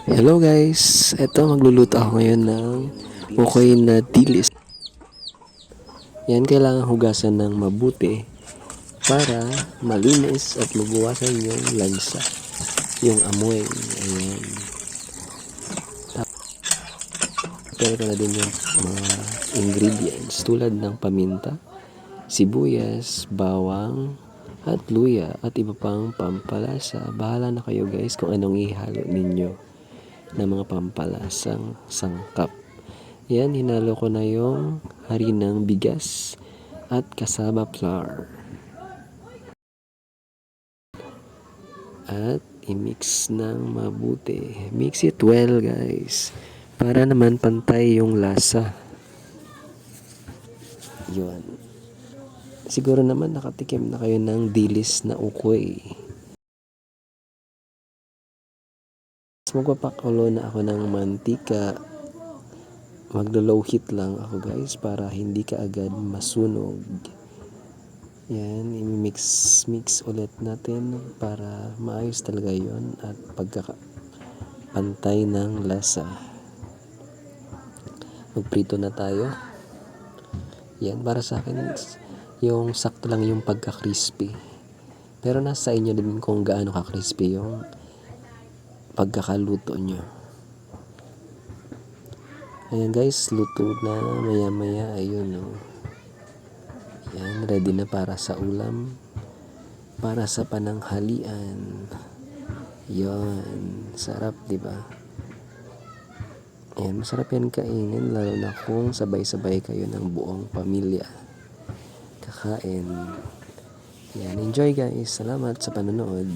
Hello guys, eto magluluto ako ngayon ng ukoy na dilis. Yan, kailangan hugasan ng mabuti para malinis at mabawasan yung lansa, yung amoy. Ayan. Pero na din yung mga ingredients tulad ng paminta, sibuyas, bawang, at luya at iba pang pampalasa. Bahala na kayo guys kung anong ihalo ninyo na mga pampalasang sangkap. Yan, hinalo ko na yung harinang bigas at kasaba flour. At i-mix ng mabuti. Mix it well guys. Para naman pantay yung lasa. Yun. Siguro naman nakatikim na kayo ng dilis na ukoy. Magpapakulo na ako ng mantika. Maglo-low heat lang ako guys para hindi ka agad masunog. Yan, i-mix ulit natin para maayos talaga yon at pagkakapantay ng lasa. Magprito na tayo. Yan, para sa akin yung sakto lang yung pagka-crispy. Pero nasa inyo din kung gaano ka-crispy yung pagkakaluto nyo. Ayan guys, luto na maya-maya. Ayun o. Yan, ready na para sa ulam. Para sa pananghalian. Yon, sarap, di ba? Ayan, masarap yan kainin lalo na kung sabay-sabay kayo ng buong pamilya kakain. Yan, enjoy guys. Salamat sa panonood.